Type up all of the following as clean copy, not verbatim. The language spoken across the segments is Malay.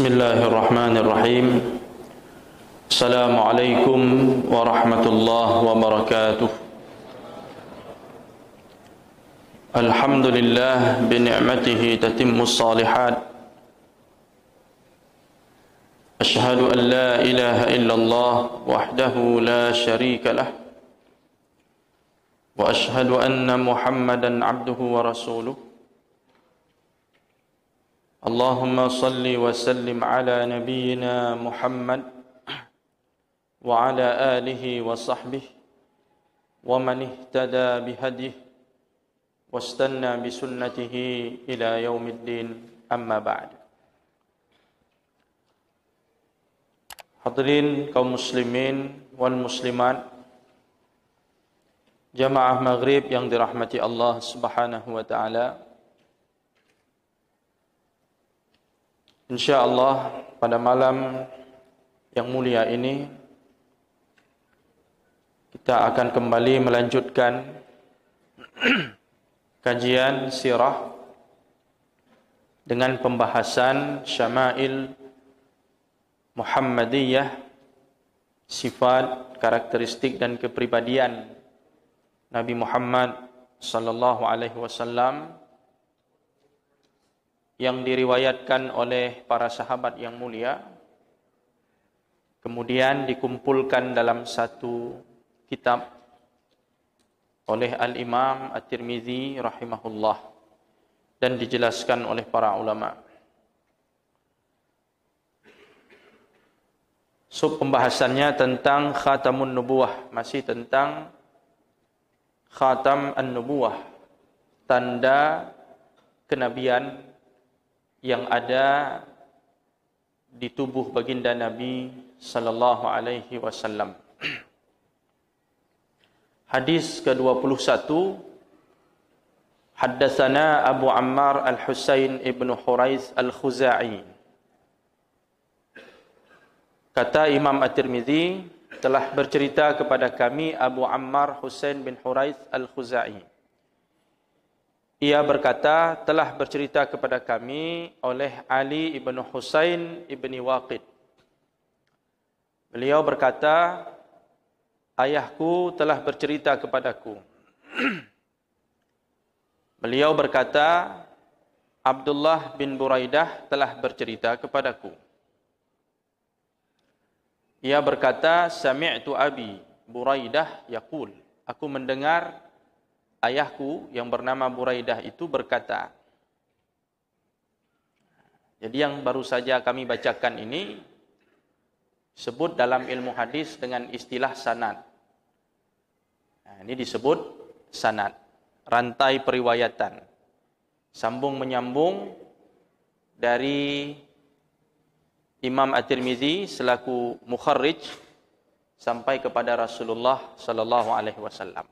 Bismillahirrahmanirrahim. Assalamualaikum warahmatullahi wabarakatuh. Alhamdulillah bini'matihi tatimmus salihat. Ashhadu an la ilaha illallah wahdahu la syarika lah. Wa ashhadu anna Muhammadan abduhu wa rasuluh. Allahumma salli wa sallim ala nabiyyina Muhammad wa ala alihi wa sahbihi wa man ihtada bihadihi wastanna bisunnatihi ila yaumiddin, amma ba'd. Hadirin kaum muslimin wal muslimat, jamaah maghrib yang dirahmati Allah Subhanahu wa taala. InsyaAllah pada malam yang mulia ini kita akan kembali melanjutkan kajian sirah dengan pembahasan syama'il Muhammadiyah, sifat, karakteristik dan kepribadian Nabi Muhammad sallallahu alaihi wasallam yang diriwayatkan oleh para sahabat yang mulia, kemudian dikumpulkan dalam satu kitab oleh Al-Imam At-Tirmizi rahimahullah dan dijelaskan oleh para ulama. Pembahasannya tentang Khatamun Nubuwah, masih tentang Khatam An-Nubuwah, tanda kenabian yang ada di tubuh baginda Nabi sallallahu alaihi wasallam. Hadis ke-21, haddatsana Abu Ammar Al-Husain ibn Hurais Al-Khuzai. Kata Imam At-Tirmizi, telah bercerita kepada kami Abu Ammar Husain bin Hurais Al-Khuzai. Ia berkata, telah bercerita kepada kami oleh Ali ibn Husain ibn Waqid. Beliau berkata, ayahku telah bercerita kepadaku. Beliau berkata, Abdullah bin Buraidah telah bercerita kepadaku. Ia berkata, sami'tu abi Buraidah yaqul. Aku mendengar ayahku yang bernama Buraidah itu berkata. Jadi yang baru saja kami bacakan ini disebut dalam ilmu hadis dengan istilah sanad. Nah, ini disebut sanad, rantai periwayatan, sambung menyambung dari Imam At-Tirmizi selaku mukharrij sampai kepada Rasulullah sallallahu alaihi wasallam.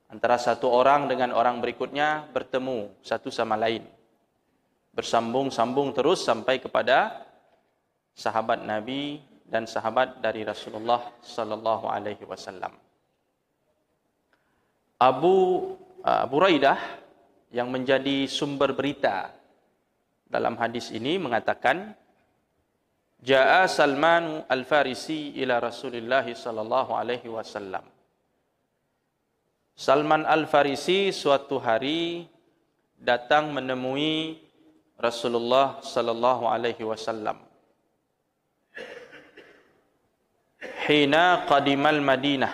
Antara satu orang dengan orang berikutnya bertemu satu sama lain, bersambung-sambung terus sampai kepada sahabat Nabi dan sahabat dari Rasulullah sallallahu alaihi wasallam. Abu Buraidah yang menjadi sumber berita dalam hadis ini mengatakan, Ja'a Salman Al-Farisi ila Rasulillah sallallahu alaihi wasallam. Salman Al-Farisi suatu hari datang menemui Rasulullah sallallahu alaihi wasallam. Hina qadimal Madinah.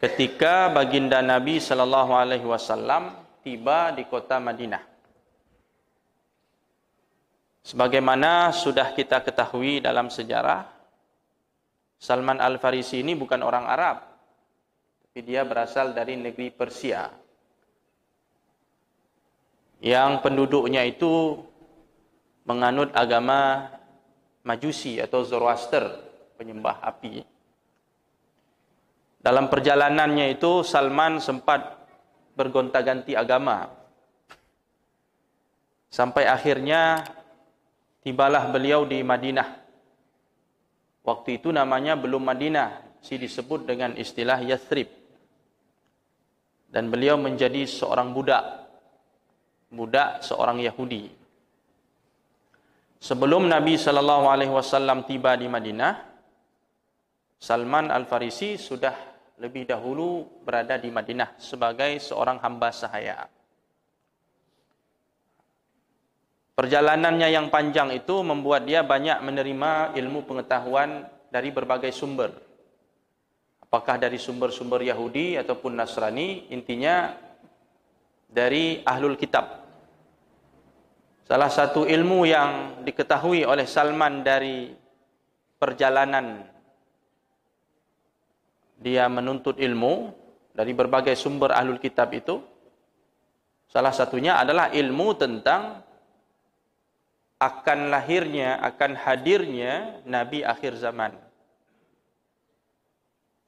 Ketika baginda Nabi sallallahu alaihi wasallam tiba di kota Madinah. Sebagaimana sudah kita ketahui dalam sejarah, Salman Al-Farisi ini bukan orang Arab. Tapi dia berasal dari negeri Persia yang penduduknya itu menganut agama Majusi atau Zoroaster, penyembah api. Dalam perjalanannya itu Salman sempat bergonta-ganti agama sampai akhirnya tibalah beliau di Madinah. Waktu itu namanya belum Madinah, masih disebut dengan istilah Yathrib. Dan beliau menjadi seorang budak seorang Yahudi. Sebelum Nabi SAW tiba di Madinah, Salman Al-Farisi sudah lebih dahulu berada di Madinah sebagai seorang hamba sahaya. Perjalanannya yang panjang itu membuat dia banyak menerima ilmu pengetahuan dari berbagai sumber. Apakah dari sumber-sumber Yahudi ataupun Nasrani, intinya dari Ahlul Kitab. Salah satu ilmu yang diketahui oleh Salman dari perjalanan dia menuntut ilmu dari berbagai sumber Ahlul Kitab itu, salah satunya adalah ilmu tentang akan lahirnya, akan hadirnya Nabi akhir zaman.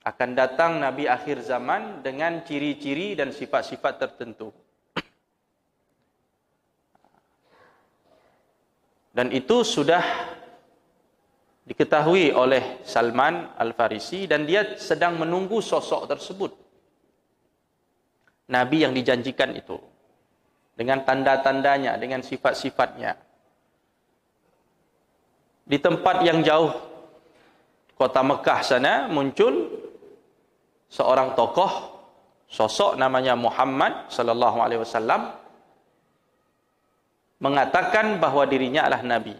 Akan datang Nabi akhir zaman dengan ciri-ciri dan sifat-sifat tertentu. Dan itu sudah diketahui oleh Salman Al-Farisi dan dia sedang menunggu sosok tersebut. Nabi yang dijanjikan itu. Dengan tanda-tandanya, dengan sifat-sifatnya. Di tempat yang jauh, kota Mekah sana, muncul seorang tokoh, sosok namanya Muhammad sallallahu alaihi wasallam, mengatakan bahwa dirinya adalah Nabi.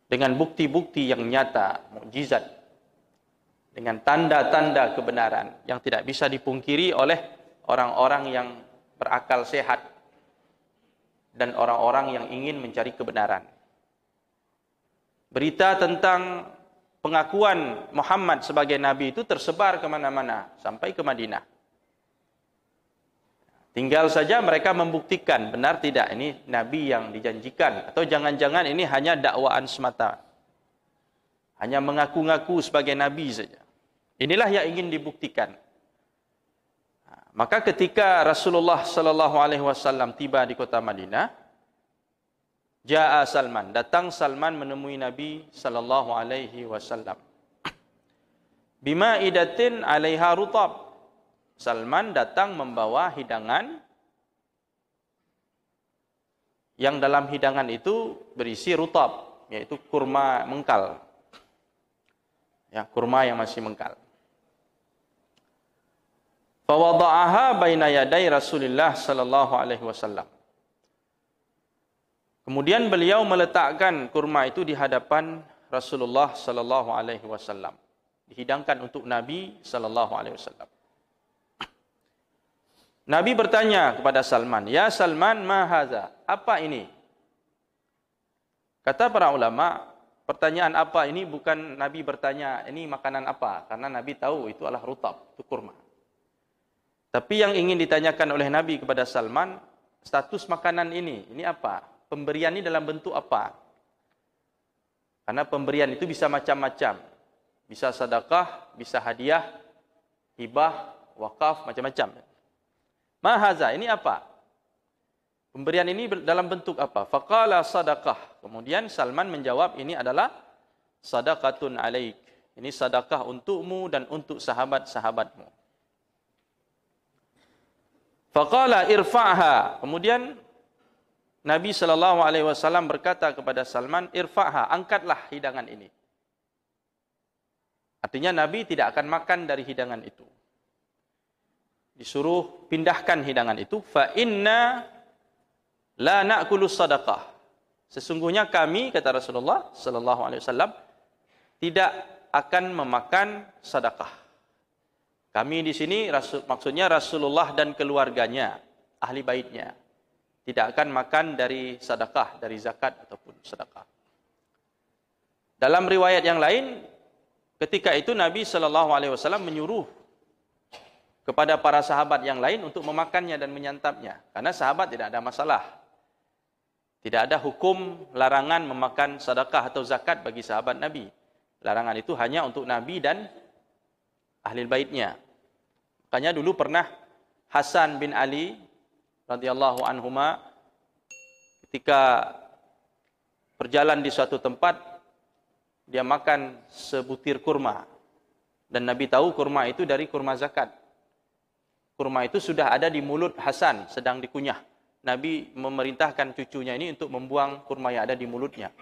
Dengan bukti-bukti yang nyata, mukjizat. Dengan tanda-tanda kebenaran yang tidak bisa dipungkiri oleh orang-orang yang berakal sehat dan orang-orang yang ingin mencari kebenaran. Berita tentang pengakuan Muhammad sebagai Nabi itu tersebar kemana-mana, sampai ke Madinah. Tinggal saja mereka membuktikan benar tidak ini Nabi yang dijanjikan, atau jangan-jangan ini hanya dakwaan semata. Hanya mengaku-ngaku sebagai Nabi saja. Inilah yang ingin dibuktikan. Maka ketika Rasulullah sallallahu alaihi wasallam tiba di kota Madinah, Ja'a Salman, datang Salman menemui Nabi sallallahu alaihi wasallam. Bima idatin 'alaiha rutab. Salman datang membawa hidangan yang dalam hidangan itu berisi rutab, yaitu kurma mengkal. Ya, kurma yang masih mengkal. Fa wada'aha baina yaday Rasulillah sallallahu alaihi wasallam. Kemudian beliau meletakkan kurma itu di hadapan Rasulullah sallallahu alaihi wasallam. Dihidangkan untuk Nabi sallallahu alaihi wasallam. Nabi bertanya kepada Salman, "Ya Salman, ma haza?" Apa ini? Kata para ulama, pertanyaan apa ini bukan Nabi bertanya, ini makanan apa? Karena Nabi tahu itu adalah rutab, itu kurma. Tapi yang ingin ditanyakan oleh Nabi kepada Salman, status makanan ini apa? Pemberian ini dalam bentuk apa? Karena pemberian itu bisa macam-macam. Bisa sedekah, bisa hadiah, hibah, wakaf, macam-macam. Mahaza, ini apa? Pemberian ini dalam bentuk apa? Faqala sadaqah. Kemudian Salman menjawab, ini adalah sadaqatun alaik. Ini sedekah untukmu dan untuk sahabat-sahabatmu. Faqala irfa'ha. Kemudian Nabi SAW berkata kepada Salman, irfa'ha, angkatlah hidangan ini. Artinya Nabi tidak akan makan dari hidangan itu. Disuruh pindahkan hidangan itu. Fa inna la na'kulu sadaqah. Sesungguhnya kami, kata Rasulullah SAW, tidak akan memakan sedekah. Kami di sini maksudnya Rasulullah dan keluarganya, ahli baitnya. Tidak akan makan dari sedekah, dari zakat ataupun sedekah. Dalam riwayat yang lain, ketika itu Nabi SAW menyuruh kepada para sahabat yang lain untuk memakannya dan menyantapnya. Karena sahabat tidak ada masalah. Tidak ada hukum larangan memakan sedekah atau zakat bagi sahabat Nabi. Larangan itu hanya untuk Nabi dan ahli baitnya. Makanya dulu pernah Hasan bin Ali radhiyallahu anhuma ketika berjalan di suatu tempat, dia makan sebutir kurma. Dan Nabi tahu kurma itu dari kurma zakat. Kurma itu sudah ada di mulut Hasan, sedang dikunyah. Nabi memerintahkan cucunya ini untuk membuang kurma yang ada di mulutnya.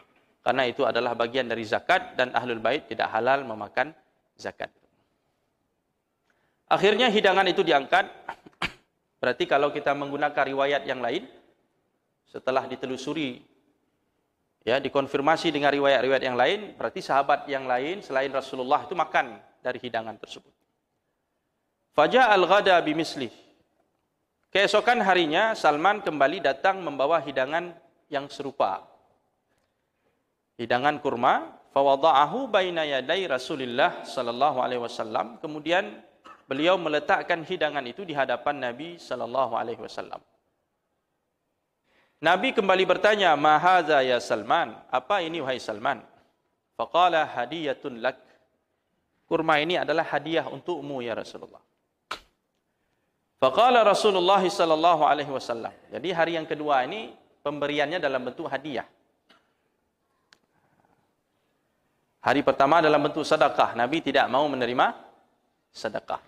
Karena itu adalah bagian dari zakat dan Ahlul Bait tidak halal memakan zakat. Akhirnya hidangan itu diangkat. Berarti kalau kita menggunakan riwayat yang lain, setelah ditelusuri, ya, dikonfirmasi dengan riwayat-riwayat yang lain, berarti sahabat yang lain selain Rasulullah itu makan dari hidangan tersebut. Faja al-ghada bimislih. Keesokan harinya Salman kembali datang membawa hidangan yang serupa. Hidangan kurma, fawada'ahu baina yaday Rasulillah sallallahu alaihi wasallam. Kemudian beliau meletakkan hidangan itu di hadapan Nabi sallallahu alaihi wasallam. Nabi kembali bertanya, "Ma hadza ya Salman?" Apa ini wahai Salman? Faqala hadiyatun lak. Kurma ini adalah hadiah untukmu ya Rasulullah. Faqala Rasulullah sallallahu alaihi wasallam. Jadi hari yang kedua ini pemberiannya dalam bentuk hadiah. Hari pertama dalam bentuk sedekah. Nabi tidak mau menerima sedekah.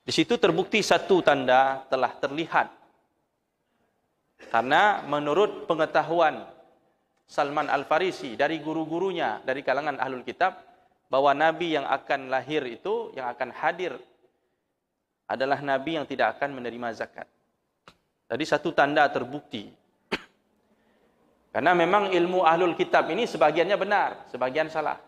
Di situ terbukti satu tanda telah terlihat. Karena menurut pengetahuan Salman Al-Farisi dari guru-gurunya dari kalangan Ahlul Kitab, bahwa Nabi yang akan lahir itu, yang akan hadir, adalah Nabi yang tidak akan menerima zakat. Jadi satu tanda terbukti. Karena memang ilmu Ahlul Kitab ini sebagiannya benar, sebagian salah.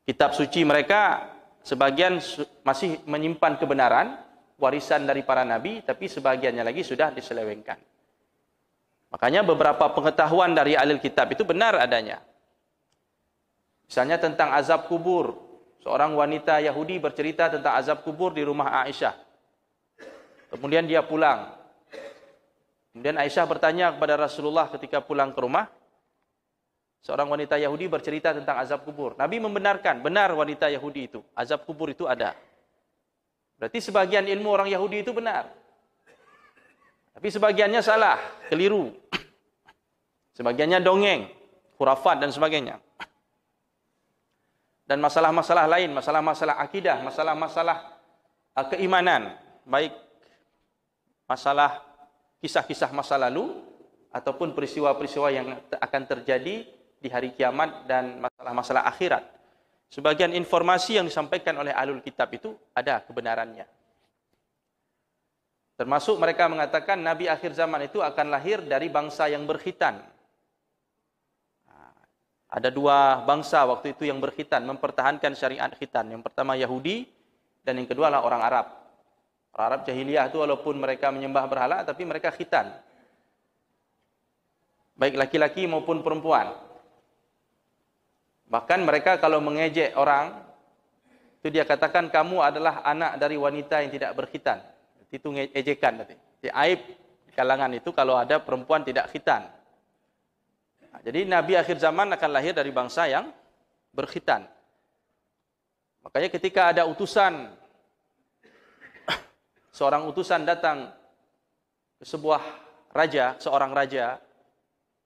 Kitab suci mereka sebagian masih menyimpan kebenaran, warisan dari para nabi, tapi sebagiannya lagi sudah diselewengkan. Makanya beberapa pengetahuan dari ahli kitab itu benar adanya. Misalnya tentang azab kubur. Seorang wanita Yahudi bercerita tentang azab kubur di rumah Aisyah. Kemudian dia pulang. Kemudian Aisyah bertanya kepada Rasulullah ketika pulang ke rumah. Seorang wanita Yahudi bercerita tentang azab kubur. Nabi membenarkan, benar wanita Yahudi itu. Azab kubur itu ada. Berarti sebagian ilmu orang Yahudi itu benar. Tapi sebagiannya salah, keliru. Sebagiannya dongeng, khurafat dan sebagainya. Dan masalah-masalah lain, masalah-masalah akidah, masalah-masalah keimanan. Baik masalah kisah-kisah masa lalu, ataupun peristiwa-peristiwa yang akan terjadi di hari kiamat dan masalah-masalah akhirat. Sebagian informasi yang disampaikan oleh ahlul kitab itu ada kebenarannya. Termasuk mereka mengatakan Nabi akhir zaman itu akan lahir dari bangsa yang berkhitan. Ada dua bangsa waktu itu yang berkhitan, mempertahankan syariat khitan. Yang pertama Yahudi dan yang kedua adalah orang Arab. Orang Arab jahiliyah itu walaupun mereka menyembah berhala tapi mereka khitan. Baik laki-laki maupun perempuan. Bahkan mereka kalau mengejek orang, itu dia katakan kamu adalah anak dari wanita yang tidak berkhitan. Itu ejekan nanti. Aib di kalangan itu kalau ada perempuan tidak khitan. Nah, jadi Nabi akhir zaman akan lahir dari bangsa yang berkhitan. Makanya ketika ada utusan, seorang utusan datang ke sebuah raja, seorang raja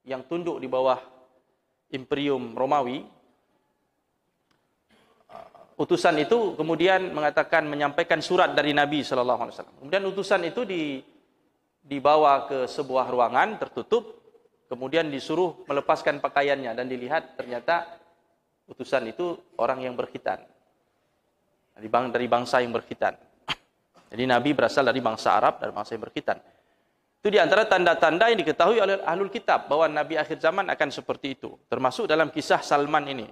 yang tunduk di bawah Imperium Romawi, utusan itu kemudian mengatakan menyampaikan surat dari Nabi sallallahu alaihi wasallam. Kemudian utusan itu dibawa ke sebuah ruangan tertutup, kemudian disuruh melepaskan pakaiannya dan dilihat ternyata utusan itu orang yang berkhitan. Dari bangsa yang berkhitan. Jadi Nabi berasal dari bangsa Arab dan bangsa yang berkhitan. Itu di antara tanda-tanda yang diketahui oleh ahlul kitab bahwa Nabi akhir zaman akan seperti itu. Termasuk dalam kisah Salman ini.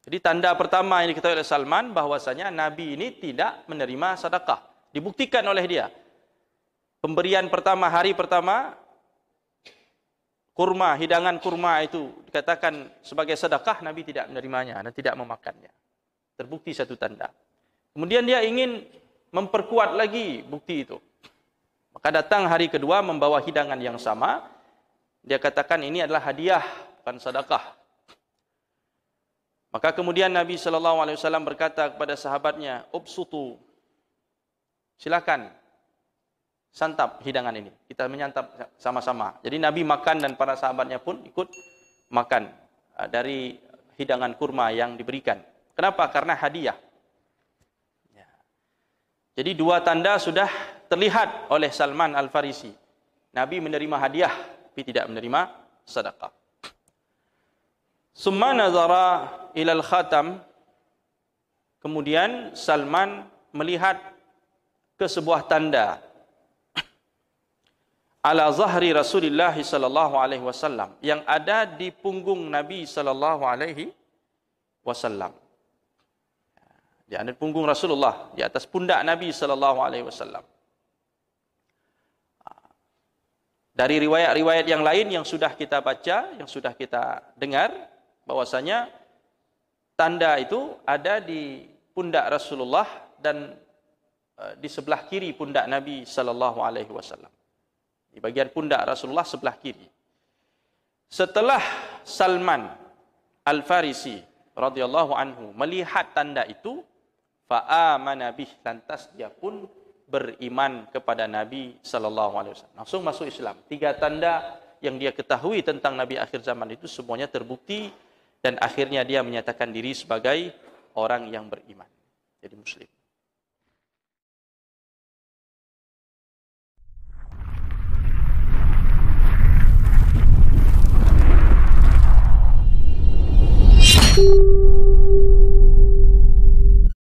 Jadi tanda pertama yang diketahui oleh Salman bahwasanya Nabi ini tidak menerima sedekah. Dibuktikan oleh dia. Pemberian pertama, hari pertama, kurma, hidangan kurma itu dikatakan sebagai sedekah, Nabi tidak menerimanya dan tidak memakannya. Terbukti satu tanda. Kemudian dia ingin memperkuat lagi bukti itu. Maka datang hari kedua membawa hidangan yang sama. Dia katakan ini adalah hadiah, bukan sedekah. Maka kemudian Nabi SAW berkata kepada sahabatnya, "Ubsutu, silakan santap hidangan ini. Kita menyantap sama-sama." Jadi Nabi makan dan para sahabatnya pun ikut makan dari hidangan kurma yang diberikan. Kenapa? Karena hadiah. Jadi dua tanda sudah terlihat oleh Salman Al-Farisi. Nabi menerima hadiah, tapi tidak menerima sedekah. Summa nazara ilal khatam. Kemudian Salman melihat ke sebuah tanda ala zahri Rasulullah sallallahu alaihi wasallam yang ada di punggung Nabi sallallahu alaihi wasallam. Di atas punggung Rasulullah, di atas pundak Nabi sallallahu alaihi wasallam. Dari riwayat-riwayat yang lain yang sudah kita baca, yang sudah kita dengar, bahwasanya tanda itu ada di pundak Rasulullah dan di sebelah kiri pundak Nabi sallallahu alaihi wasallam. Di bagian pundak Rasulullah sebelah kiri. Setelah Salman Al-Farisi radhiyallahu anhu melihat tanda itu, fa'amana bih, lantas dia pun beriman kepada Nabi sallallahu alaihi wasallam. Langsung masuk Islam. 3 tanda yang dia ketahui tentang Nabi akhir zaman itu semuanya terbukti dan akhirnya dia menyatakan diri sebagai orang yang beriman. Jadi muslim.